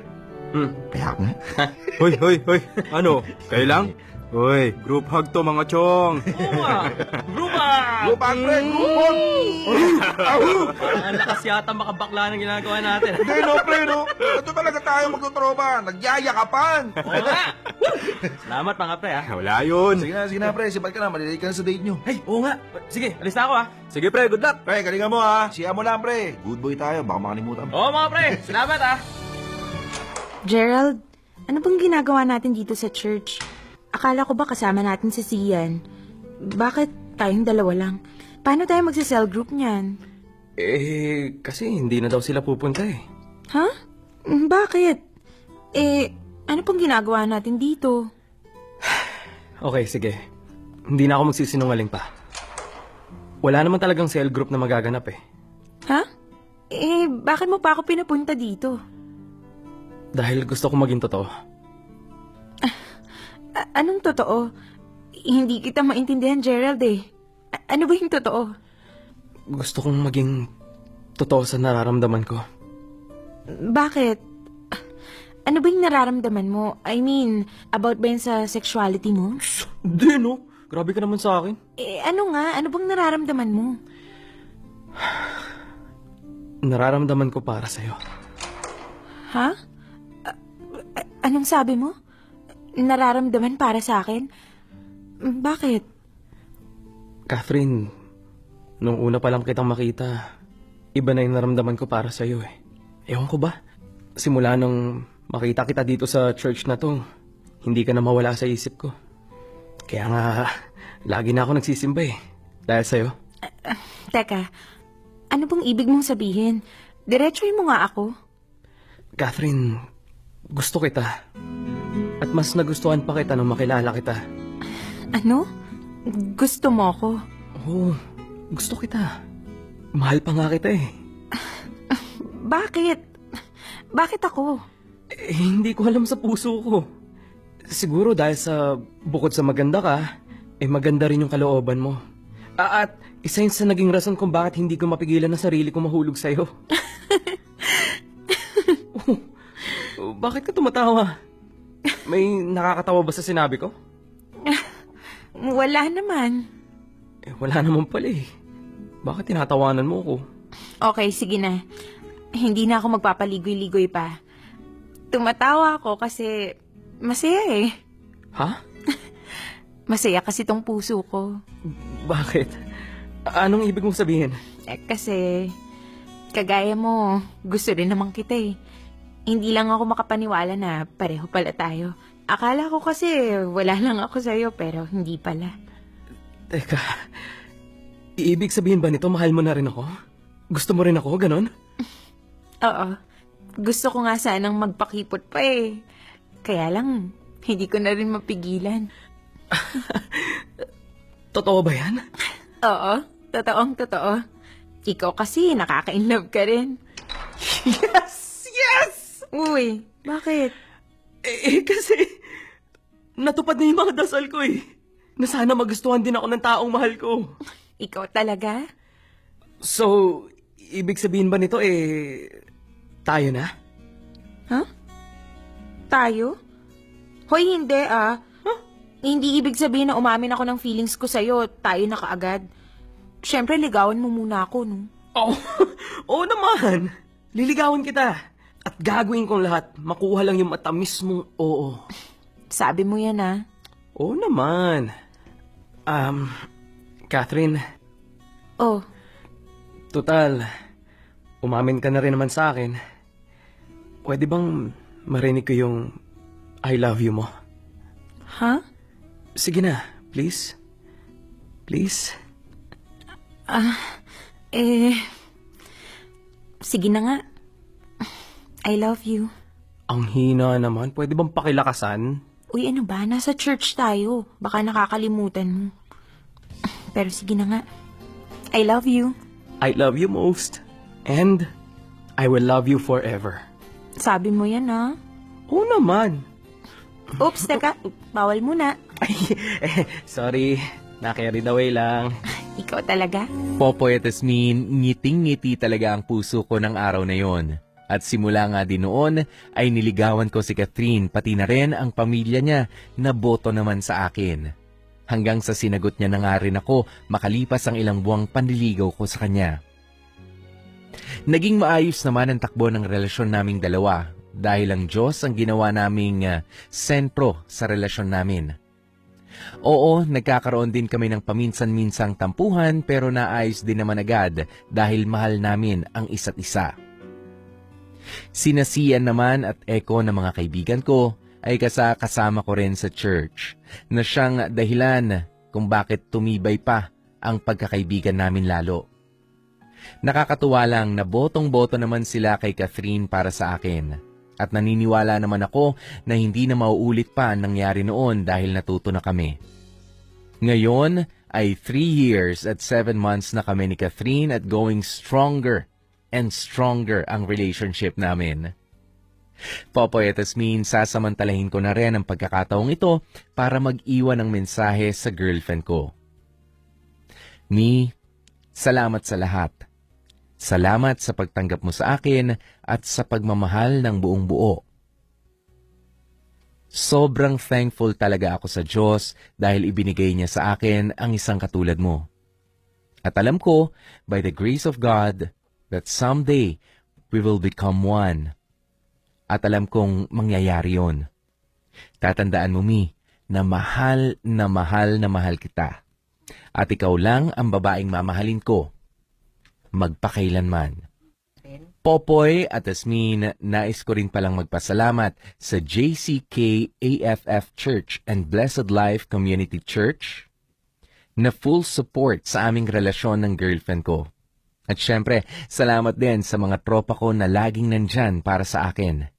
Hmm. kaya nga. Hoy. Ano? Kayo lang? Hoy, group hug to, mga chong. Oo nga. Grupa! Lupang, pre! Lupang! Parang ang lakas yata makabakla ng ginagawa natin. Hindi, no, pre, no? Ito talaga tayo magtutropa. Nagyayakapan. Oo nga. Salamat mga pre ha. Wala yun. Sige na, pre. Sipal ka na. Malilate ka na sa date nyo. Hey, oo nga. Sige, alis na ako ha. Sige, pre. Good luck. Pre, galingan mo, ha? Siya mo lang, pre. Good boy tayo. Baka makalimutan mo. Oo mga pre, salamat ha. Gerald, ano bang ginagawa natin dito sa church? Akala ko ba kasama natin si Sian? Bakit tayong dalawa lang? Paano tayo magsa-cell group niyan? Kasi hindi na daw sila pupunta eh. Ha? Bakit? Ano pang ginagawa natin dito? Okay, sige. Hindi na ako magsisinungaling pa. Wala naman talagang cell group na magaganap eh. Ha? Bakit mo pa ako pinapunta dito? Dahil gusto ko maging totoo. Anong totoo? Hindi kita maintindihan, Gerald eh. Ano ba yung totoo? Gusto kong maging totoo sa nararamdaman ko. Bakit? Ano ba yung nararamdaman mo? I mean, about ba yun sa sexuality mo? Hindi no. Grabe ka naman sa akin. Ano nga? Ano bang nararamdaman mo? Nararamdaman ko para sa'yo. Ha? Anong sabi mo? Nararamdaman para sa akin? Bakit? Catherine, nung una pa lang kitang makita, iba na yung naramdaman ko para sa'yo eh. Ewan ko ba? Simula nung makita kita dito sa church na to, hindi ka na mawala sa isip ko. Kaya nga, lagi na ako nagsisimba eh. Dahil sa'yo. Teka, ano bang ibig mong sabihin? Diretsuhin mo nga ako. Catherine, gusto kita. At mas nagustuhan pa kita nung makilala kita. Ano? Gusto mo ako? Oo, gusto kita. Mahal pa nga kita eh. Bakit? Bakit ako? Hindi ko alam sa puso ko. Siguro dahil sa bukod sa maganda ka, maganda rin yung kalooban mo. At isa yun sa naging rason kung bakit hindi ko mapigilan na sarili ko mahulog sa'yo. Bakit ka tumatawa? May nakakatawa ba sa sinabi ko? Wala naman. Wala naman pala eh. Bakit tinatawanan mo ko? Okay, sige na. Hindi na ako magpapaligoy-ligoy pa. Tumatawa ako kasi masaya eh. Ha? Masaya kasi tong puso ko. Bakit? Anong ibig mong sabihin? Kasi kagaya mo, gusto rin naman kita eh. Hindi lang ako makapaniwala na pareho pala tayo. Akala ko kasi wala lang ako sa'yo pero hindi pala. Teka, ibig sabihin ba nito mahal mo na rin ako? Gusto mo rin ako, ganon? Oo. Gusto ko nga sanang magpakipot pa eh. Kaya lang, hindi ko na rin mapigilan. Totoo ba yan? Oo, totoong totoo. Ikaw kasi nakaka-inlove ka rin. Yes! Yes! Uy, bakit? Kasi natupad na yung mga dasal ko eh. Na sana magustuhan din ako ng taong mahal ko. Ikaw talaga? So, ibig sabihin ba nito tayo na? Huh? Tayo? Hoy, hindi ah. Hindi ibig sabihin na umamin ako ng feelings ko sa'yo, tayo na kaagad. Siyempre, ligawan mo muna ako, no? Oo, oo naman. Liligawan kita. At gagawin kong lahat, makuha lang yung matamis mong oo. Sabi mo yan ah. Oo naman. Catherine, Oh, total, umamin ka na rin naman sa akin. Pwede bang marinig ko yung I love you mo? ha? Sige na, please. Please. Sige na nga. I love you. Ang hina naman. Pwede bang pakilakasan? Uy, ano ba? Nasa church tayo. Baka nakakalimutan mo. Pero sige na nga. I love you. I love you most. And I will love you forever. Sabi mo yan, ha? Oo naman. Oops, teka. Bawal muna. Sorry. Na-carried away lang. Ikaw talaga? Popoy at Asmin, ngiting-ngiti talaga ang puso ko ng araw na yon. At simula nga din noon ay niligawan ko si Catherine pati na rin ang pamilya niya na boto naman sa akin. Hanggang sa sinagot niya na nga rin ako makalipas ang ilang buwang panliligaw ko sa kanya. Naging maayos naman ang takbo ng relasyon naming dalawa dahil ang Diyos ang ginawa naming sentro sa relasyon namin. Oo, nagkakaroon din kami ng paminsan-minsang tampuhan pero naayos din naman agad dahil mahal namin ang isa't isa. Sina Sian naman at Echo na mga kaibigan ko ay kasama ko rin sa church na siyang dahilan kung bakit tumibay pa ang pagkakaibigan namin lalo. Nakakatuwa lang na botong-boto naman sila kay Catherine para sa akin at naniniwala naman ako na hindi na mauulit pa ang nangyari noon dahil natuto na kami. Ngayon ay 3 years at 7 months na kami ni Catherine at going stronger and stronger ang relationship namin. Popoy at Asmin, sasamantalahin ko na rin ang pagkakataong ito para mag-iwan ng mensahe sa girlfriend ko. Mi, salamat sa lahat. Salamat sa pagtanggap mo sa akin at sa pagmamahal ng buong buo. Sobrang thankful talaga ako sa Diyos dahil ibinigay niya sa akin ang isang katulad mo. At alam ko, by the grace of God, that someday we will become one. At alam kong mangyayari yon. Tatandaan mo, Mi, na mahal na mahal na mahal kita. At ikaw lang ang babaeng mamahalin ko. Magpakailanman. Popoy at Asmin, nais ko rin palang magpasalamat sa JCK AFF Church and Blessed Life Community Church na full support sa aming relasyon ng girlfriend ko. At syempre, salamat din sa mga tropa ko na laging nandyan para sa akin.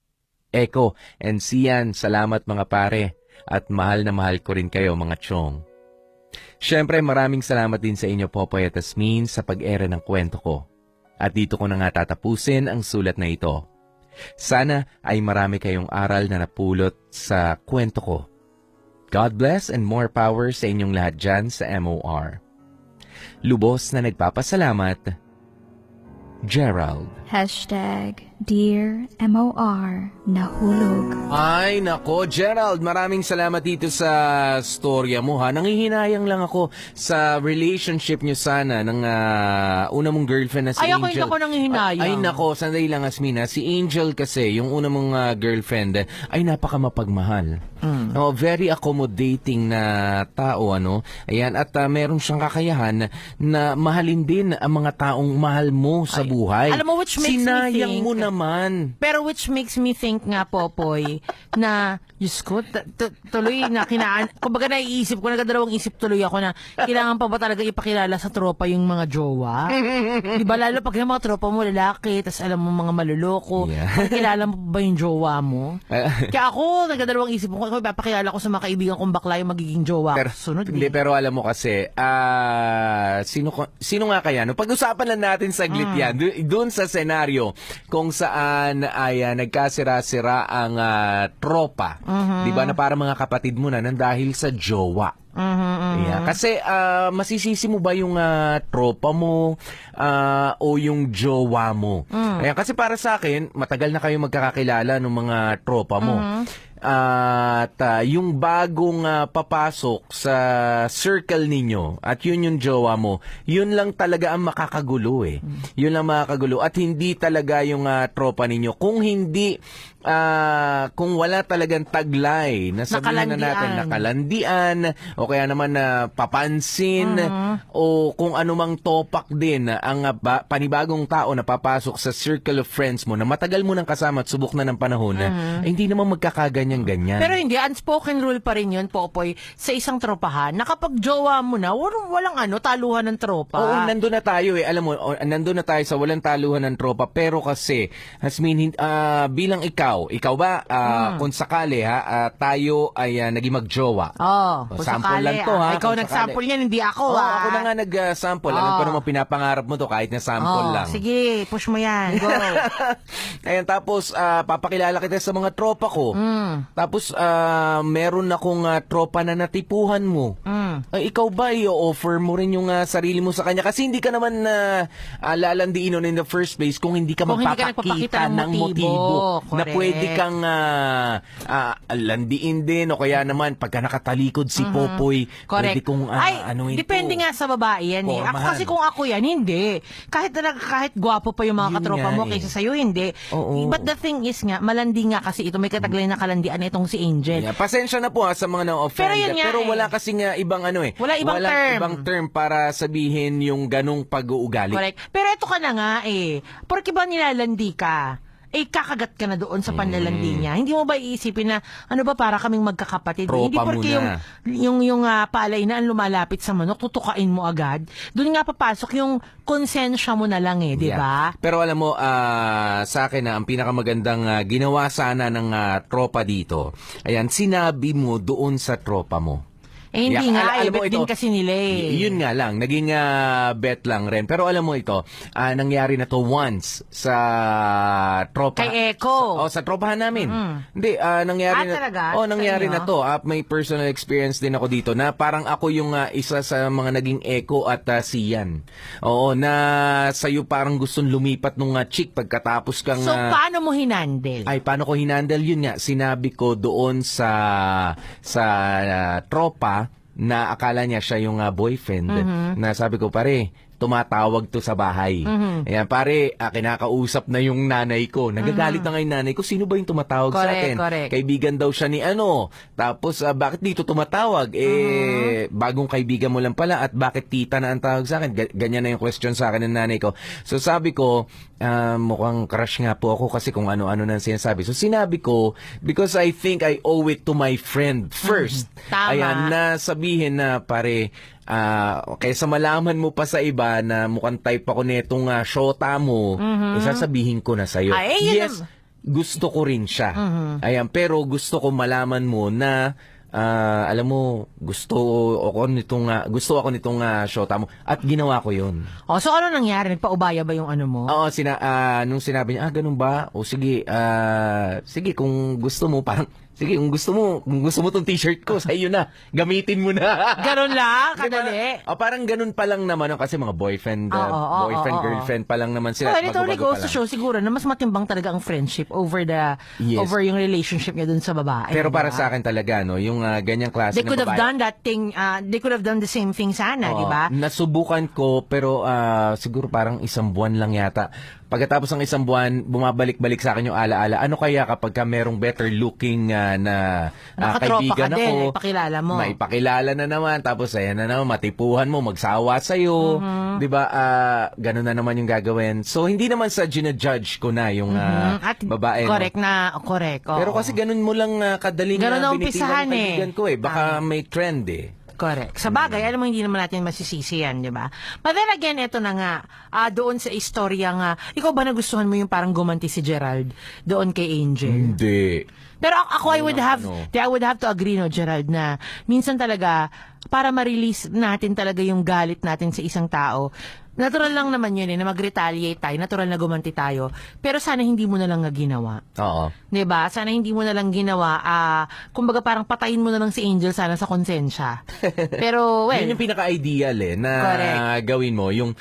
Echo and Sian, salamat mga pare. At mahal na mahal ko rin kayo mga chong. Syempre, maraming salamat din sa inyo Popoy at Asmin sa pag-ere ng kwento ko. At dito ko na nga tatapusin ang sulat na ito. Sana ay marami kayong aral na napulot sa kwento ko. God bless and more power sa inyong lahat dyan sa MOR. Lubos na nagpapasalamat, Gerald. #Dear MOR Nahulog. Ay, nako, Gerald, maraming salamat dito sa storya mo, ha. Nangihinayang lang ako sa relationship nyo sana ng una mong girlfriend na si Ay, Angel. ako hindi ako nangihinayang. Ay, nako, sandali lang, Asmina. Si Angel kasi, yung una mong girlfriend, ay napaka mapagmahal. No, very accommodating na tao, ano. Ayan, at meron siyang kakayahan na mahalin din ang mga taong mahal mo sa buhay. Alam mo, which makes me Sinayang think- mo naman. Pero which makes me think nga, Popoy, na, Diyos ko, tuloy na kumbaga naiisip ko, nagdadalawang isip tuloy ako na, kailangan pa ba talaga ipakilala sa tropa yung mga jowa? Di ba, lalo pag yung mga tropa mo, lalaki, tas alam mo mga maluloko, Yeah. kilala mo pa ba yung jowa mo? Kaya ako, nagdadalawang isip ko, ako ipapakilala ko sa mga kaibigan kong bakla yung magiging jowa Pero, ko. Sunod hindi, pero alam mo kasi, sino nga kaya? No? Pag-usapan lang natin saglit yan. Doon sa senaryo kung saan ay nagkasira-sira ang tropa. Di ba na para mga kapatid mo na nang dahil sa jowa. Yeah. Kasi masisisi mo ba yung tropa mo o yung jowa mo? Ayan, kasi para sa akin, matagal na kayo magkakakilala ng mga tropa mo. At yung bagong papasok sa circle ninyo at yun yung jowa mo, yun lang talaga ang makakagulo eh. Yun lang makakagulo at hindi talaga yung tropa ninyo. Kung hindi kung wala talagang taglay na sabihin na natin nakalandian o kaya naman na papansin o kung anumang topak din ang panibagong tao na papasok sa circle of friends mo na matagal mo nang kasama at subok na ng panahon hindi naman magkakaganyan-ganyan. Pero hindi, unspoken rule pa rin yun, Popoy, sa isang tropahan, na kapag jowa mo na, walang taluhan ng tropa. Oo, nandun na tayo alam mo, nandun na tayo sa walang taluhan ng tropa, pero kasi, Hasmin, bilang ikaw ba, kung sakali tayo ay naging magjowa. Kung sample sakali, lang to ha. Ikaw nag-sample niyan, hindi ako. Ako na nga nag-sample. Alam ko naman pinapangarap mo to kahit na sample lang. Sige, push mo yan. Go. Ayan, tapos papakilala kita sa mga tropa ko. Tapos meron akong tropa na natipuhan mo. Ikaw ba i-offer mo rin yung sarili mo sa kanya? Kasi hindi ka naman lalandiin in the first place kung hindi ka magpapakita ng motibo na pwede kang landiin din o kaya naman pagka nakatalikod si Popoy, pwede kong depende nga sa babae yan eh. Ako kasi kung ako yan, hindi. Kahit gwapo pa yung mga katropa mo kaysa sa'yo, hindi. But the thing is nga, malandi nga kasi ito, may kataglay na kalandian itong si Angel. Pasensya na po sa mga na-offend. Pero wala kasi nga ibang Wala ibang term para sabihin yung ganong pag-uugali. Correct. Pero ito ka na nga Porque ba nilalandi ka? Kakagat ka na doon sa panlalandi niya. Hindi mo ba iisipin na, para kaming magkakapatid? Tropa hindi porque yung palay na ang lumalapit sa manok, tutukain mo agad. Doon nga papasok yung konsensya mo na lang di ba? Pero alam mo, sa akin ang pinakamagandang ginawa sana ng tropa dito, ayan, sinabi mo doon sa tropa mo. Hindi nga, bet din kasi nila Yun nga lang, naging bet lang rin. Pero alam mo ito, nangyari na to once sa tropa. Kay Echo. Sa tropahan namin. Hindi, nangyari na. Talaga? Nangyari na to. May personal experience din ako dito na parang ako yung isa sa mga naging Echo at Sian. Na sa'yo parang gustong lumipat nung chick pagkatapos kang... So, paano mo hinandle? Paano ko hinandle? Yun nga, sinabi ko doon sa tropa na akala niya siya yung boyfriend na sabi ko, pare, tumatawag to sa bahay. Ayan, pare, kinakausap na yung nanay ko. Nagagalit na nga yung nanay ko. Sino ba yung tumatawag sa akin? Correct. Kaibigan daw siya ni Tapos, bakit dito tumatawag? Bagong kaibigan mo lang pala at bakit tita na ang tawag sa akin? Ganyan na yung question sa akin ng nanay ko. So, sabi ko, mukhang crush nga po ako kasi kung ano-ano na sinasabi. So, sinabi ko, because I think I owe it to my friend first. Tama. Ayan, na sabihin na, pare, kaysa malaman mo pa sa iba na mukhang type ako netong shota mo, sasabihin ko na sa'yo. Yes, gusto ko rin siya. Ayan, pero gusto ko malaman mo na alam mo, gusto ako nitong shota mo at ginawa ko 'yun. So ano nangyari? Nagpaubaya ba yung mo? Oo, nung sinabi niya, ganun ba? O sige, sige kung gusto mo, parang sige, kung gusto mo tong t-shirt ko, sa iyo na. Gamitin mo na. Ganun lang, kadali. Parang ganun pa lang naman kasi mga boyfriend, girlfriend pa lang naman sila. Well, it only goes to show siguro na mas matimbang talaga ang friendship over yung relationship niya dun sa babae. Pero para sa akin talaga, yung ganyang klase they ng babae. could have done that thing, they could have done the same thing sana, di ba? Nasubukan ko, pero siguro parang isang buwan lang yata. Pagkatapos ng isang buwan, bumabalik-balik sa akin yung alaala. Ano kaya kapag merong better looking na kaibigan ka ako, din, ipakilala mo. Maipakilala na naman, tapos ayan na naman, matipuhan mo, magsawa sa'yo. Diba? Ganun na naman yung gagawin. So, hindi naman sa ginajudge ko na yung babae. Correct na, correct. Pero kasi ganun mo lang kadaling binitiwan ng kaibigan ko Baka may trend Correct. Sa bagay, alam mo, hindi naman natin masisisi yan, di ba? But then again, ito na nga, doon sa istorya nga, ikaw ba nagustuhan mo yung parang gumanti si Gerald doon kay Angel? Hindi. Pero ako, I would have to agree, Gerald, na minsan talaga, para ma-release natin talaga yung galit natin sa isang tao, natural lang naman yun na mag-retaliate tayo, natural na gumanti tayo, pero sana hindi mo na lang ginawa. Oo. Diba? Sana hindi mo na lang ginawa, kumbaga parang patayin mo na lang si Angel sana sa konsensya. Pero, well. Yun yung pinaka-ideal na gawin mo, yung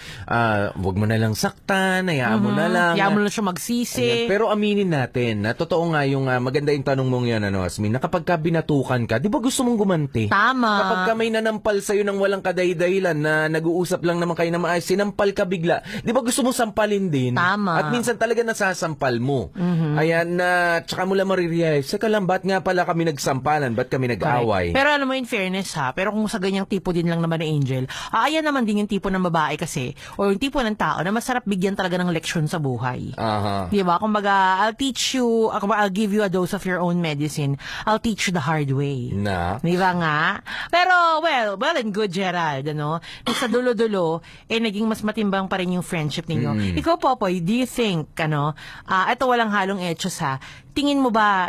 wag mo na lang saktan, hayaan mo na lang. Hayaan mo na siya magsisi. Ayan. Pero aminin natin, na totoo nga yung maganda yung tanong mong yan, Asmin, na kapag ka binatukan ka, di ba gusto mong gumanti? Tama. Kapag ka may nanampal sa'yo ng walang kadai-dahilan na nag-uusap lang naman kayo na maayos, sinampal ka bigla. Di ba gusto mo sampalin din? Tama. At minsan talaga nasasampal mo. Ayan, tsaka mo lang marirealize, saka lang, ba't nga pala kami nagsampalan? Ba't kami nag-away? Pero alam mo, in fairness ha, pero kung sa ganyang tipo din lang naman ni Angel, ayan naman din yung tipo ng babae kasi, o yung tipo ng tao na masarap bigyan talaga ng leksyon sa buhay. Aha. Di ba? Kumbaga, I'll teach you, I'll give you a dose of your own medicine. I'll teach you the hard way. Na? Di ba nga? Pero, well and good, Gerald, ano? Sa dulo-dulo, naging mas matimbang pa rin yung friendship ninyo. Ikaw, Popoy, do you think, ito walang halong etchos ha, tingin mo ba,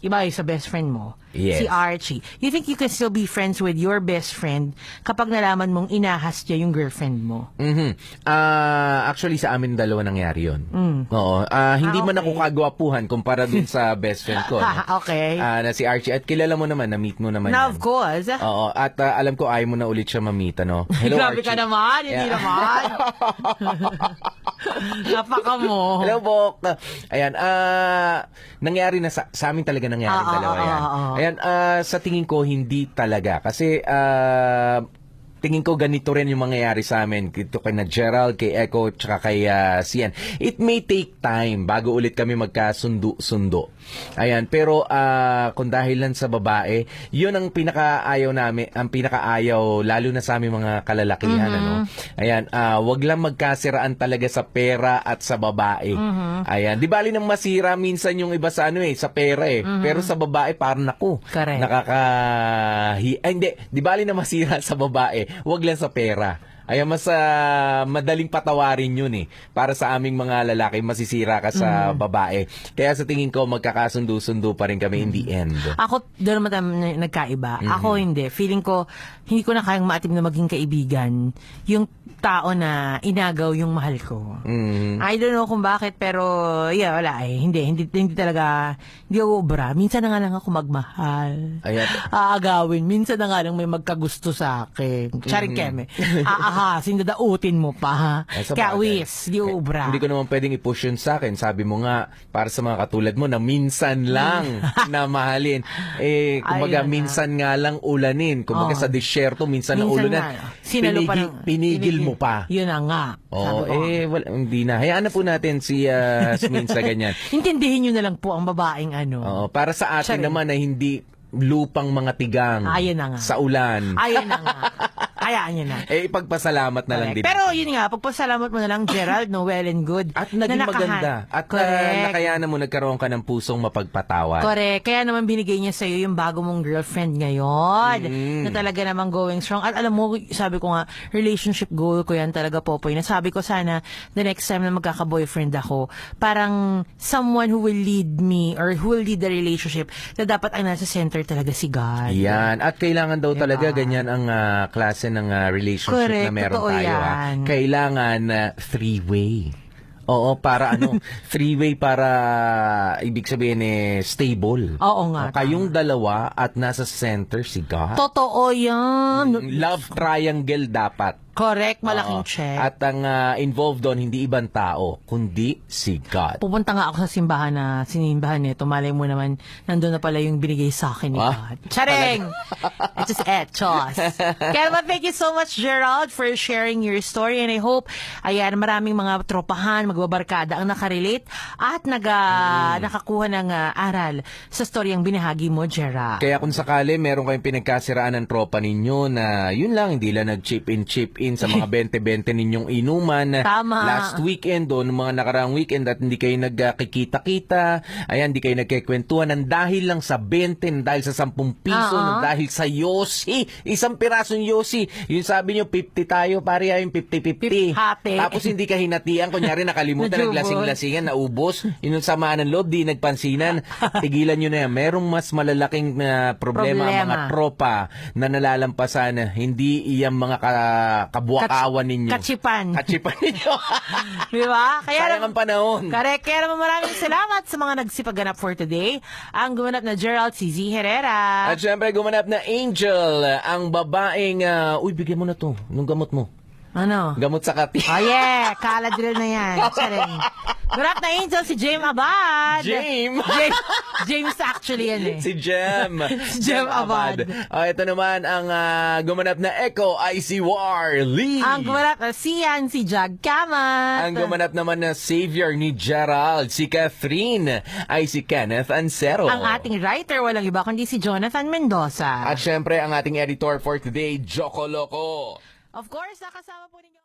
iba yung sa best friend mo, Yes. si Archie, you think you can still be friends with your best friend kapag nalaman mong inahas niya yung girlfriend mo? Actually, sa amin dalawa nangyari yun. Oo. Hindi man ako kagwapuhan kumpara dun sa best friend ko. No? Okay. Na si Archie. At kilala mo naman, na-meet mo naman Now, yan. of course. Oo. At alam ko, ayaw mo na ulit siya ma-meet, ano? Hello, Grabe Archie. ka naman, hindi Yeah. naman. Napaka mo. Hello, Bok. Ayan, nangyari na sa amin talaga nangyari dalawa yan. Ayan, sa tingin ko, hindi talaga. Kasi, tingin ko ganito rin yung mangyayari sa amin. Ito kay na Gerald, kay Echo, tsaka kay Sian. It may take time bago ulit kami magkasundo-sundo. Ayan, pero kung dahil lang sa babae, yun ang pinakaayaw namin, ang pinakaayaw, lalo na sa aming mga kalalakihan, ano? Ayan, wag lang magkasiraan talaga sa pera at sa babae. Ayan, di bali nang masira minsan yung iba sa sa pera Pero sa babae, parang naku. Correct. Hindi, di bali na masira sa babae, wag lang sa pera. Ayan, mas madaling patawarin yun para sa aming mga lalaki, masisira ka sa babae. Kaya sa tingin ko, magkakasundo-sundo pa rin kami in the end. Ako, doon naman tayo nagkaiba. Ako hindi. Feeling ko, hindi ko na kayang maatim na maging kaibigan yung tao na inagaw yung mahal ko. I don't know kung bakit, pero yeah, wala Hindi talaga, hindi ako obra. Minsan na nga lang ako magmahal. Ayan. Aagawin. Minsan na nga lang may magkagusto sa akin. Charing keme. Sindadautin mo pa, ha? Sa Kaya bagay. di obra. Hindi ko naman pwedeng i-push yun sa akin. Sabi mo nga, para sa mga katulad mo, na minsan lang na mahalin. Kumbaga, Ayun na. minsan nga lang ulanin. Kumbaga, sa disyerto, minsan na ulanan. Sinalo pa ng... Pinigil mo pa. Yun na nga. Oo, Sabi ko. wala, hindi na. Hayaan na po natin si Smin sa ganyan. Intindihin nyo na lang po ang babaeng Oo, para sa atin Charing. naman na hindi lupang mga tigang Ayun na nga. sa ulan. Ayun na nga. Hayaan nyo na. Ipagpasalamat na lang din. Pero yun nga, pagpasalamat mo na lang, Gerald, no, well and good. At naging na maganda. At Correct. nakayanan mo, nagkaroon ka ng pusong mapagpatawad. Correct. Kaya naman binigay niya sa'yo yung bago mong girlfriend ngayon. Na talaga namang going strong. At alam mo, sabi ko nga, relationship goal ko yan talaga, Popoy. Nasabi ko sana, the next time na magkaka-boyfriend ako, parang someone who will lead me or who will lead the relationship, na dapat ang nasa center talaga si God. Yan. At kailangan daw talaga ganyan ang klase ng relationship Correct, na meron totoo tayo. yan. Kailangan three-way. Oo, para three-way para ibig sabihin stable. Oo nga. Kayong dalawa at nasa center si God. Totoo yan. Love triangle dapat. Correct, malaking Oo. check. At ang involved doon, hindi ibang tao, kundi si God. Pupunta nga ako sa simbahan na sinimbahan nito. Malay mo naman, nandun na pala yung binigay sa akin ni God. Charing! It's just etchos. Kaya naman, thank you so much, Gerald, for sharing your story. And I hope, ayan, maraming mga tropahan, magbabarkada ang nakarelate at nakakuha ng aral sa story ang binahagi mo, Gerald. Kaya kung sakali meron kayong pinagkasiraan ng tropa ninyo na yun lang, hindi lang nag-chip in sa mga 20-20 ninyong inuman. Tama. Last weekend o mga nakaraang weekend at hindi kayo nagkikita-kita, ayan, hindi kayo nagkikwentuhan ng dahil lang sa 20, dahil sa 10 piso, ng dahil sa yosi. Isang pirasong yosi. Yung sabi nyo, 50 tayo, pare, yung 50-50. Hati. Tapos hindi ka hinatian, kunyari nakalimutan, Najubol. naglasing-lasingan, naubos. Yun yung samaan ng loob, di nagpansinan. Tigilan nyo na yan. Merong mas malalaking problema ang mga tropa na nalalampasan. Hindi iyang mga kabuakawan ninyo. Kachipan. Kachipan ninyo. Di ba? Sayang ang panahon. Correct. Kaya naman maraming salamat sa mga nagsipagganap for today. Ang gumanap na Gerald, si Z Herrera. At syempre gumanap na Angel, ang babaeng, uy, bigyan mo na to, nung gamot mo. Ano? Gamot sa kati. Oh yeah, Caladril na yan. Charing. Good up na Angel, si James Abad. James actually yan eh. Si Jem. Si Jem Abad. Ito naman ang gumanap na Echo ay si Warly. Ang gumanap na Sian, si Jag Kamat. Ang gumanap naman na savior ni Gerald, si Catherine, ay si Kenneth Ansero. Ang ating writer, walang iba kundi si Jonathan Mendoza. At syempre, ang ating editor for today, Joko Loco. Of course, nakasama po ninyo.